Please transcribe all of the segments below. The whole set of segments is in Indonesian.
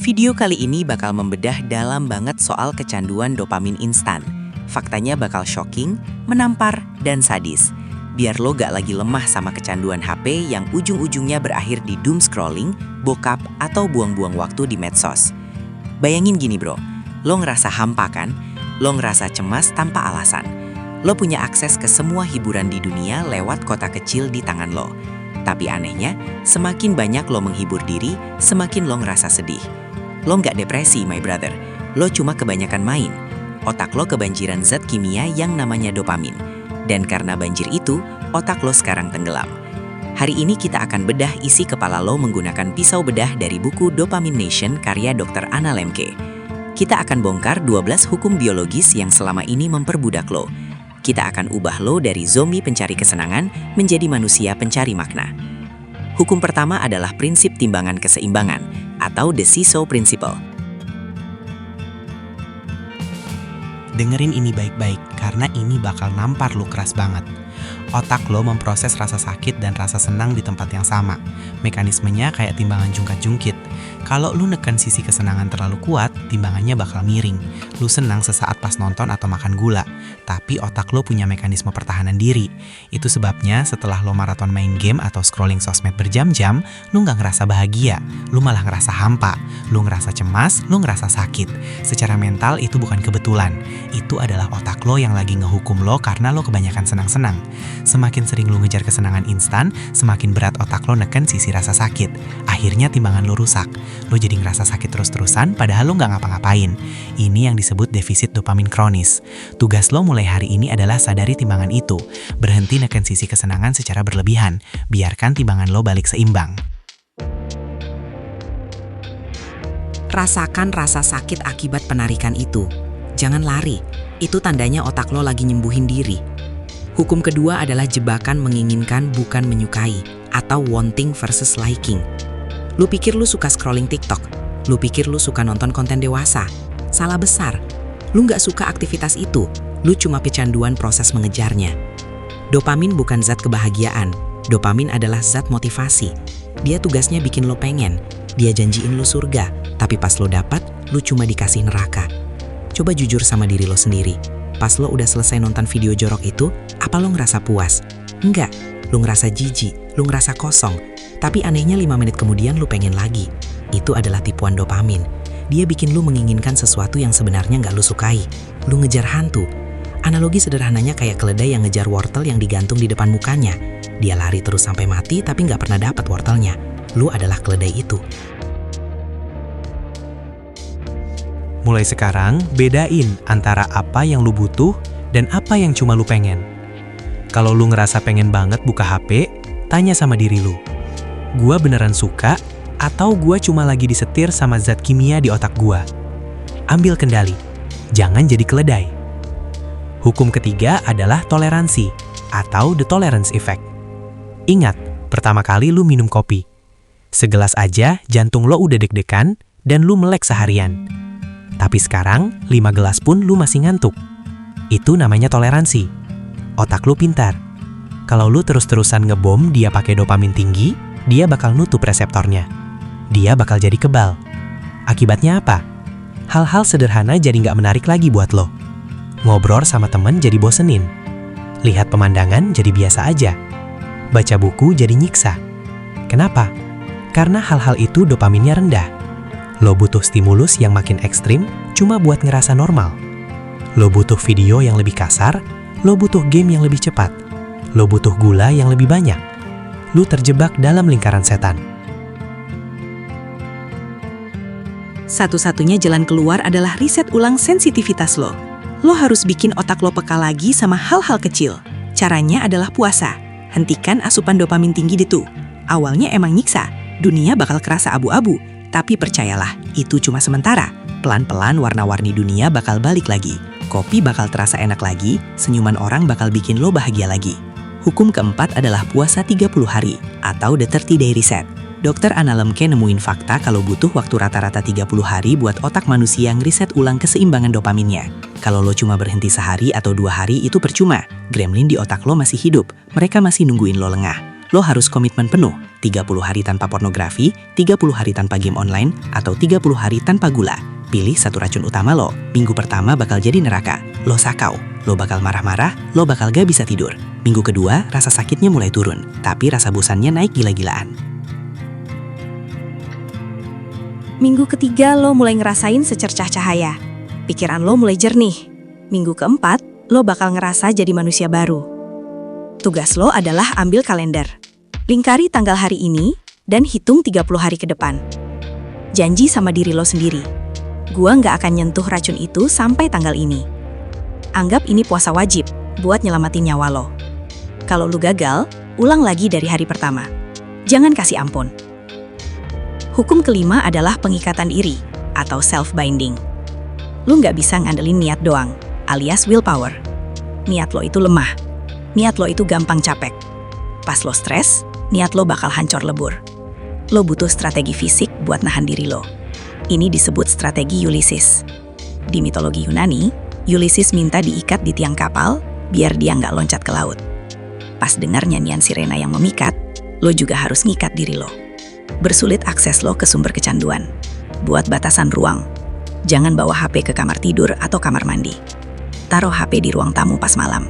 Video kali ini bakal membedah dalam banget soal kecanduan dopamin instan. Faktanya bakal shocking, menampar, dan sadis. Biar lo gak lagi lemah sama kecanduan HP yang ujung-ujungnya berakhir di doom scrolling, bokap, atau buang-buang waktu di medsos. Bayangin gini bro, lo ngerasa hampa kan? Lo ngerasa cemas tanpa alasan. Lo punya akses ke semua hiburan di dunia lewat kota kecil di tangan lo. Tapi anehnya, semakin banyak lo menghibur diri, semakin lo ngerasa sedih. Lo nggak depresi, my brother. Lo cuma kebanyakan main. Otak lo kebanjiran zat kimia yang namanya dopamin. Dan karena banjir itu, otak lo sekarang tenggelam. Hari ini kita akan bedah isi kepala lo menggunakan pisau bedah dari buku Dopamine Nation karya Dr. Anna Lembke. Kita akan bongkar 12 hukum biologis yang selama ini memperbudak lo. Kita akan ubah lo dari zombie pencari kesenangan menjadi manusia pencari makna. Hukum pertama adalah prinsip timbangan keseimbangan, atau the seesaw principle. Dengerin ini baik-baik, karena ini bakal nampar lo keras banget. Otak lo memproses rasa sakit dan rasa senang di tempat yang sama. Mekanismenya kayak timbangan jungkat-jungkit. Kalau lu neken sisi kesenangan terlalu kuat, timbangannya bakal miring. Lu senang sesaat pas nonton atau makan gula, tapi otak lo punya mekanisme pertahanan diri. Itu sebabnya setelah lo maraton main game atau scrolling sosmed berjam-jam, lu nggak ngerasa bahagia, lu malah ngerasa hampa. Lu ngerasa cemas, lu ngerasa sakit. Secara mental itu bukan kebetulan. Itu adalah otak lo yang lagi ngehukum lo karena lo kebanyakan senang-senang. Semakin sering lu ngejar kesenangan instan, semakin berat otak lo neken sisi rasa sakit. Akhirnya timbangan lo rusak. Lo jadi ngerasa sakit terus-terusan padahal lo nggak ngapa-ngapain. Ini yang disebut defisit dopamin kronis. Tugas lo mulai hari ini adalah sadari timbangan itu. Berhenti neken sisi kesenangan secara berlebihan. Biarkan timbangan lo balik seimbang. Rasakan rasa sakit akibat penarikan itu. Jangan lari. Itu tandanya otak lo lagi nyembuhin diri. Hukum kedua adalah jebakan menginginkan bukan menyukai, atau wanting versus liking. Lu pikir lu suka scrolling TikTok, lu pikir lu suka nonton konten dewasa. Salah besar. Lu nggak suka aktivitas itu, lu cuma kecanduan proses mengejarnya. Dopamin bukan zat kebahagiaan, dopamin adalah zat motivasi. Dia tugasnya bikin lo pengen, dia janjiin lu surga, tapi pas lo dapat, lu cuma dikasih neraka. Coba jujur sama diri lo sendiri. Pas lo udah selesai nonton video jorok itu, apa lo ngerasa puas? Enggak, lo ngerasa jijik, lo ngerasa kosong. Tapi anehnya 5 menit kemudian lo pengen lagi. Itu adalah tipuan dopamin. Dia bikin lo menginginkan sesuatu yang sebenarnya nggak lo sukai. Lo ngejar hantu. Analogi sederhananya kayak keledai yang ngejar wortel yang digantung di depan mukanya. Dia lari terus sampai mati tapi nggak pernah dapat wortelnya. Lo adalah keledai itu. Mulai sekarang, bedain antara apa yang lu butuh dan apa yang cuma lu pengen. Kalau lu ngerasa pengen banget buka HP, tanya sama diri lu. Gua beneran suka atau gua cuma lagi disetir sama zat kimia di otak gua? Ambil kendali, jangan jadi keledai. Hukum ketiga adalah toleransi atau the tolerance effect. Ingat, pertama kali lu minum kopi. Segelas aja jantung lo udah deg-degan dan lu melek seharian. Tapi sekarang, 5 gelas pun lu masih ngantuk. Itu namanya toleransi. Otak lu pintar. Kalau lu terus-terusan ngebom dia pakai dopamin tinggi, dia bakal nutup reseptornya. Dia bakal jadi kebal. Akibatnya apa? Hal-hal sederhana jadi nggak menarik lagi buat lo. Ngobrol sama temen jadi bosenin. Lihat pemandangan jadi biasa aja. Baca buku jadi nyiksa. Kenapa? Karena hal-hal itu dopaminnya rendah. Lo butuh stimulus yang makin ekstrim cuma buat ngerasa normal. Lo butuh video yang lebih kasar, lo butuh game yang lebih cepat, lo butuh gula yang lebih banyak. Lo terjebak dalam lingkaran setan. Satu-satunya jalan keluar adalah riset ulang sensitivitas lo. Lo harus bikin otak lo peka lagi sama hal-hal kecil. Caranya adalah puasa. Hentikan asupan dopamin tinggi itu. Awalnya emang nyiksa, dunia bakal kerasa abu-abu. Tapi percayalah, itu cuma sementara. Pelan-pelan warna-warni dunia bakal balik lagi. Kopi bakal terasa enak lagi, senyuman orang bakal bikin lo bahagia lagi. Hukum keempat adalah puasa 30 hari, atau the 30 day reset. Dr. Anna Lembke nemuin fakta kalau butuh waktu rata-rata 30 hari buat otak manusia ngeriset ulang keseimbangan dopaminnya. Kalau lo cuma berhenti sehari atau 2 hari itu percuma. Gremlin di otak lo masih hidup, mereka masih nungguin lo lengah. lo harus komitmen penuh, 30 hari tanpa pornografi, 30 hari tanpa game online, atau 30 hari tanpa gula. Pilih satu racun utama lo. Minggu pertama bakal jadi neraka. Lo sakau, lo bakal marah-marah, lo bakal gak bisa tidur. Minggu kedua, rasa sakitnya mulai turun, tapi rasa bosannya naik gila-gilaan. Minggu ketiga lo mulai ngerasain secercah cahaya. Pikiran lo mulai jernih. Minggu keempat, lo bakal ngerasa jadi manusia baru. Tugas lo adalah ambil kalender. Lingkari tanggal hari ini dan hitung 30 hari ke depan. Janji sama diri lo sendiri. Gua nggak akan nyentuh racun itu sampai tanggal ini. Anggap ini puasa wajib buat nyelamatin nyawa lo. Kalau lu gagal, ulang lagi dari hari pertama. Jangan kasih ampun. Hukum kelima adalah pengikatan diri atau self-binding. Lu nggak bisa ngandelin niat doang, alias willpower. Niat lo itu lemah. Niat lo itu gampang capek. Pas lo stres, niat lo bakal hancur lebur. Lo butuh strategi fisik buat nahan diri lo. Ini disebut strategi Ulysses. Di mitologi Yunani, Ulysses minta diikat di tiang kapal biar dia nggak loncat ke laut. Pas dengar nyanyian sirena yang memikat, lo juga harus ngikat diri lo. Bersulit akses lo ke sumber kecanduan. Buat batasan ruang. Jangan bawa HP ke kamar tidur atau kamar mandi. Taruh HP di ruang tamu pas malam.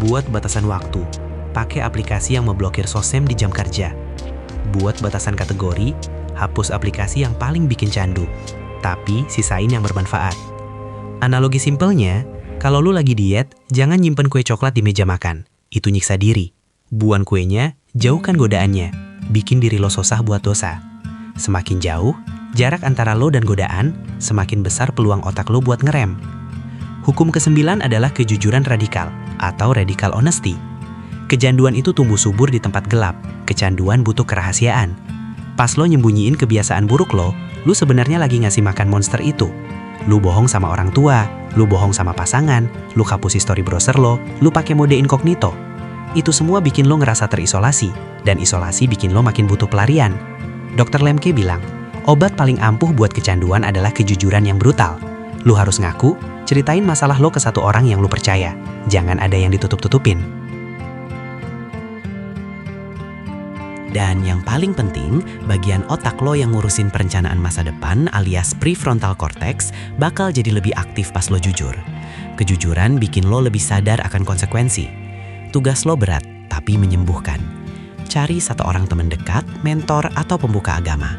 Buat batasan waktu. Pakai aplikasi yang memblokir sosmed di jam kerja. Buat batasan kategori, hapus aplikasi yang paling bikin candu. Tapi sisain yang bermanfaat. Analogi simpelnya, kalau lu lagi diet, jangan nyimpen kue coklat di meja makan. Itu nyiksa diri. Buang kuenya, jauhkan godaannya. Bikin diri lo sosah buat dosa. Semakin jauh, jarak antara lo dan godaan, semakin besar peluang otak lo buat ngerem. Hukum ke-9 adalah kejujuran radikal, atau radical honesty. Kecanduan itu tumbuh subur di tempat gelap. Kecanduan butuh kerahasiaan. Pas lo nyembunyiin kebiasaan buruk lo sebenarnya lagi ngasih makan monster itu. Lu bohong sama orang tua, lu bohong sama pasangan, lu hapus history browser lo, lu pakai mode incognito. Itu semua bikin lo ngerasa terisolasi, dan isolasi bikin lo makin butuh pelarian. Dr. Lemke bilang, obat paling ampuh buat kecanduan adalah kejujuran yang brutal. Lu harus ngaku, ceritain masalah lo ke satu orang yang lu percaya. Jangan ada yang ditutup-tutupin. Dan yang paling penting, bagian otak lo yang ngurusin perencanaan masa depan alias prefrontal cortex bakal jadi lebih aktif pas lo jujur. Kejujuran bikin lo lebih sadar akan konsekuensi. Tugas lo berat, tapi menyembuhkan. Cari satu orang teman dekat, mentor, atau pembuka agama.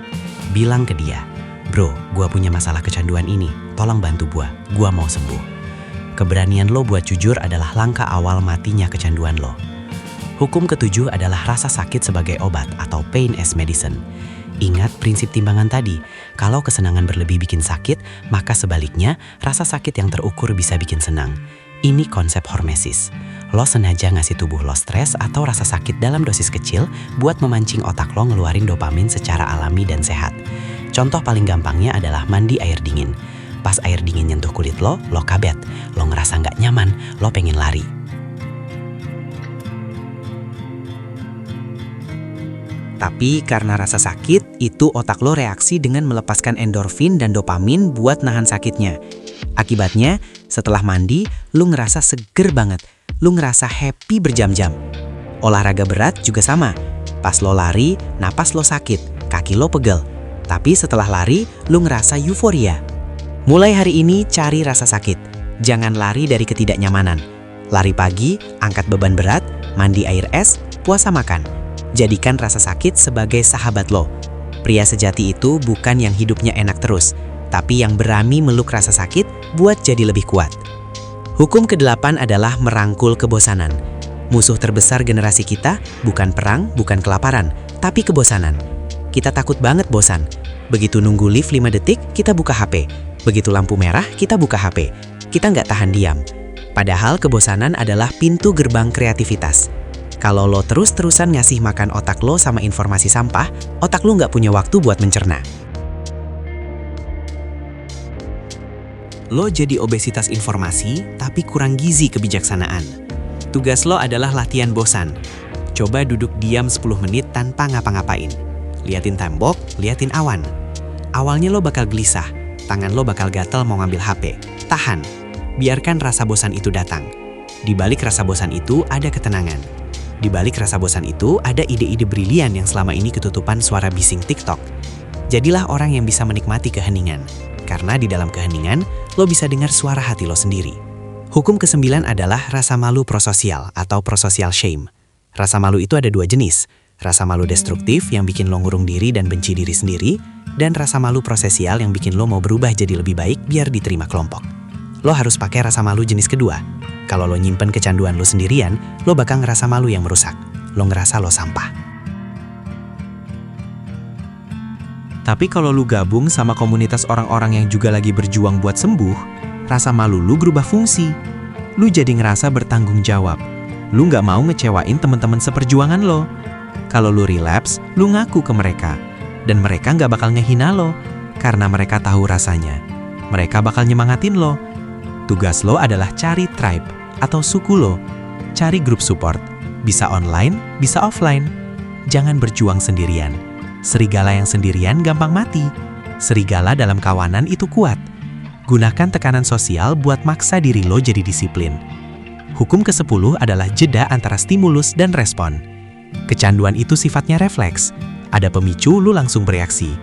Bilang ke dia, "Bro, gua punya masalah kecanduan ini, tolong bantu gua mau sembuh." Keberanian lo buat jujur adalah langkah awal matinya kecanduan lo. Hukum ke-7 adalah rasa sakit sebagai obat atau pain as medicine. Ingat prinsip timbangan tadi, kalau kesenangan berlebih bikin sakit, maka sebaliknya rasa sakit yang terukur bisa bikin senang. Ini konsep hormesis. Lo sengaja ngasih tubuh lo stres atau rasa sakit dalam dosis kecil buat memancing otak lo ngeluarin dopamin secara alami dan sehat. Contoh paling gampangnya adalah mandi air dingin. Pas air dingin nyentuh kulit lo kabet, lo ngerasa nggak nyaman, lo pengen lari. Tapi karena rasa sakit, itu otak lo reaksi dengan melepaskan endorfin dan dopamin buat nahan sakitnya. Akibatnya, setelah mandi, lo ngerasa seger banget. Lo ngerasa happy berjam-jam. Olahraga berat juga sama. Pas lo lari, napas lo sakit, kaki lo pegel. Tapi setelah lari, lo ngerasa euforia. Mulai hari ini, cari rasa sakit. Jangan lari dari ketidaknyamanan. Lari pagi, angkat beban berat, mandi air es, puasa makan. Jadikan rasa sakit sebagai sahabat lo. Pria sejati itu bukan yang hidupnya enak terus, tapi yang berani meluk rasa sakit buat jadi lebih kuat. Hukum ke-8 adalah merangkul kebosanan. Musuh terbesar generasi kita bukan perang, bukan kelaparan, tapi kebosanan. Kita takut banget bosan. Begitu nunggu lift 5 detik, kita buka HP. Begitu lampu merah, kita buka HP. Kita nggak tahan diam. Padahal kebosanan adalah pintu gerbang kreativitas. Kalau lo terus-terusan ngasih makan otak lo sama informasi sampah, otak lo nggak punya waktu buat mencerna. Lo jadi obesitas informasi, tapi kurang gizi kebijaksanaan. Tugas lo adalah latihan bosan. Coba duduk diam 10 menit tanpa ngapa-ngapain. Liatin tembok, liatin awan. Awalnya lo bakal gelisah, tangan lo bakal gatel mau ngambil HP. Tahan, biarkan rasa bosan itu datang. Di balik rasa bosan itu ada ketenangan. Di balik rasa bosan itu ada ide-ide brilian yang selama ini ketutupan suara bising TikTok. Jadilah orang yang bisa menikmati keheningan. Karena di dalam keheningan, lo bisa dengar suara hati lo sendiri. Hukum ke-9 adalah rasa malu prososial atau prosocial shame. Rasa malu itu ada 2 jenis. Rasa malu destruktif yang bikin lo ngurung diri dan benci diri sendiri, dan rasa malu prosesial yang bikin lo mau berubah jadi lebih baik biar diterima kelompok. Lo harus pakai rasa malu jenis kedua. Kalau lo nyimpen kecanduan lo sendirian, lo bakal ngerasa malu yang merusak. Lo ngerasa lo sampah. Tapi kalau lo gabung sama komunitas orang-orang yang juga lagi berjuang buat sembuh, rasa malu lo berubah fungsi. Lo jadi ngerasa bertanggung jawab. Lo nggak mau ngecewain teman-teman seperjuangan lo. Kalau lo relapse, lo ngaku ke mereka. Dan mereka nggak bakal ngehina lo, karena mereka tahu rasanya. Mereka bakal nyemangatin lo. Tugas lo adalah cari tribe atau suku lo. Cari grup support. Bisa online, bisa offline. Jangan berjuang sendirian. Serigala yang sendirian gampang mati. Serigala dalam kawanan itu kuat. Gunakan tekanan sosial buat maksa diri lo jadi disiplin. Hukum ke-10 adalah jeda antara stimulus dan respon. Kecanduan itu sifatnya refleks. Ada pemicu, lo langsung bereaksi.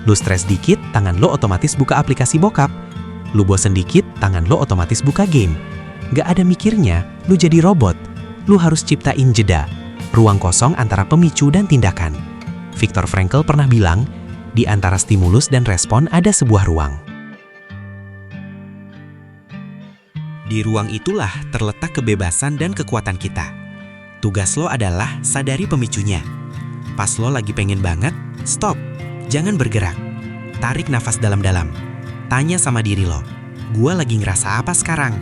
Lo stres dikit, tangan lo otomatis buka aplikasi bokap. Lu bosen dikit, tangan lo otomatis buka game. Gak ada mikirnya, lu jadi robot. lu harus ciptain jeda, ruang kosong antara pemicu dan tindakan. Viktor Frankl pernah bilang, di antara stimulus dan respon ada sebuah ruang. Di ruang itulah terletak kebebasan dan kekuatan kita. Tugas lo adalah sadari pemicunya. Pas lo lagi pengen banget, stop, jangan bergerak. Tarik nafas dalam-dalam. Tanya sama diri lo, gua lagi ngerasa apa sekarang?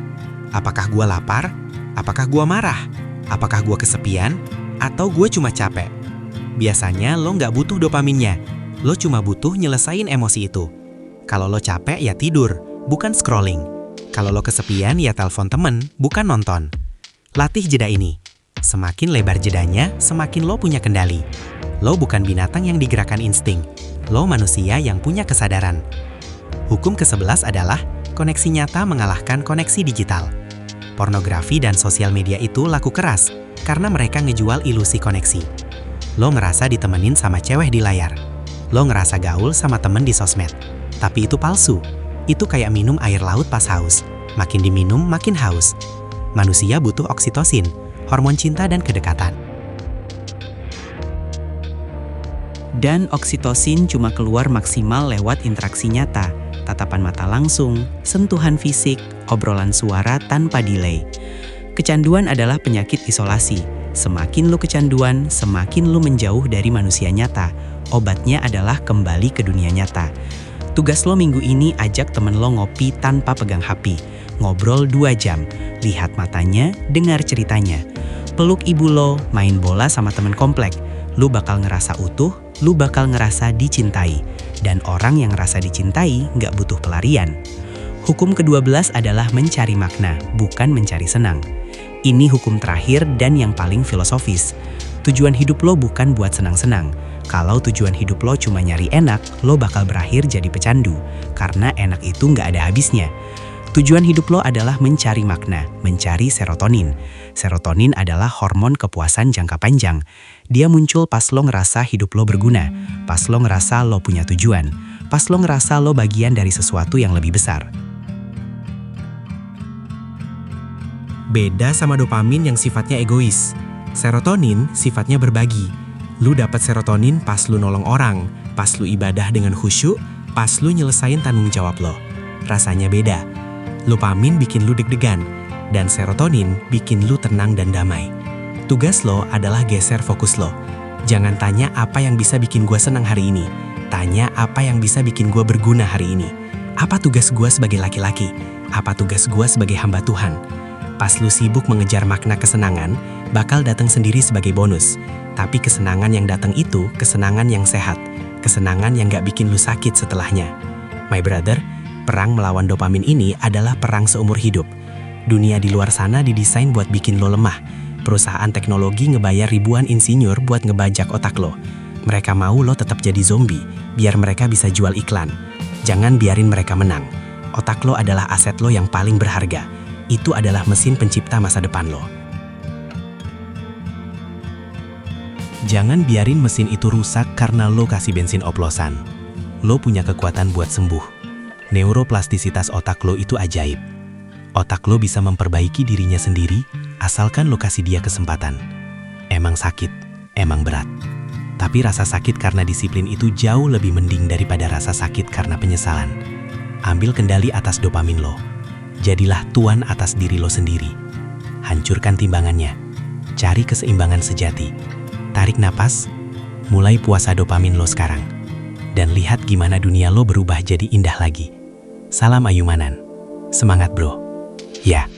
Apakah gua lapar? Apakah gua marah? Apakah gua kesepian? Atau gua cuma capek? Biasanya lo nggak butuh dopaminnya. Lo cuma butuh nyelesain emosi itu. Kalau lo capek ya tidur, bukan scrolling. Kalau lo kesepian ya telepon temen, bukan nonton. Latih jeda ini. Semakin lebar jedanya, semakin lo punya kendali. Lo bukan binatang yang digerakkan insting. Lo manusia yang punya kesadaran. Hukum ke-11 adalah koneksi nyata mengalahkan koneksi digital. Pornografi dan sosial media itu laku keras karena mereka ngejual ilusi koneksi. Lo ngerasa ditemenin sama cewek di layar. Lo ngerasa gaul sama temen di sosmed. Tapi itu palsu. Itu kayak minum air laut pas haus. Makin diminum, makin haus. Manusia butuh oksitosin, hormon cinta dan kedekatan. Dan oksitosin cuma keluar maksimal lewat interaksi nyata, tatapan mata langsung, sentuhan fisik, obrolan suara tanpa delay. Kecanduan adalah penyakit isolasi. Semakin lu kecanduan, semakin lu menjauh dari manusia nyata. Obatnya adalah kembali ke dunia nyata. Tugas lo minggu ini ajak temen lo ngopi tanpa pegang HP. Ngobrol 2 jam, lihat matanya, dengar ceritanya. Peluk ibu lo, main bola sama temen komplek. Lu bakal ngerasa utuh, lu bakal ngerasa dicintai. Dan orang yang ngerasa dicintai nggak butuh pelarian. Hukum ke-12 adalah mencari makna, bukan mencari senang. Ini hukum terakhir dan yang paling filosofis. Tujuan hidup lo bukan buat senang-senang. Kalau tujuan hidup lo cuma nyari enak, lo bakal berakhir jadi pecandu. Karena enak itu nggak ada habisnya. Tujuan hidup lo adalah mencari makna, mencari serotonin. Serotonin adalah hormon kepuasan jangka panjang. Dia muncul pas lo ngerasa hidup lo berguna, pas lo ngerasa lo punya tujuan, pas lo ngerasa lo bagian dari sesuatu yang lebih besar. Beda sama dopamin yang sifatnya egois. Serotonin sifatnya berbagi. Lu dapat serotonin pas lu nolong orang, pas lu ibadah dengan khusyuk, pas lu nyelesain tanggung jawab lo. Rasanya beda. Dopamin bikin lu deg-degan, dan serotonin bikin lu tenang dan damai. Tugas lo adalah geser fokus lo. Jangan tanya apa yang bisa bikin gua senang hari ini. Tanya apa yang bisa bikin gua berguna hari ini. Apa tugas gua sebagai laki-laki? Apa tugas gua sebagai hamba Tuhan? Pas lu sibuk mengejar makna kesenangan, bakal datang sendiri sebagai bonus. Tapi kesenangan yang datang itu kesenangan yang sehat. Kesenangan yang gak bikin lu sakit setelahnya. My brother, perang melawan dopamin ini adalah perang seumur hidup. Dunia di luar sana didesain buat bikin lo lemah. Perusahaan teknologi ngebayar ribuan insinyur buat ngebajak otak lo. Mereka mau lo tetap jadi zombie, biar mereka bisa jual iklan. Jangan biarin mereka menang. Otak lo adalah aset lo yang paling berharga. Itu adalah mesin pencipta masa depan lo. Jangan biarin mesin itu rusak karena lo kasih bensin oplosan. Lo punya kekuatan buat sembuh. Neuroplastisitas otak lo itu ajaib. Otak lo bisa memperbaiki dirinya sendiri, asalkan lo kasih dia kesempatan. Emang sakit, emang berat. Tapi rasa sakit karena disiplin itu jauh lebih mending daripada rasa sakit karena penyesalan. Ambil kendali atas dopamin lo. Jadilah tuan atas diri lo sendiri. Hancurkan timbangannya. Cari keseimbangan sejati. Tarik napas, mulai puasa dopamin lo sekarang. Dan lihat gimana dunia lo berubah jadi indah lagi. Salam Ayumanan. Semangat bro. Ya.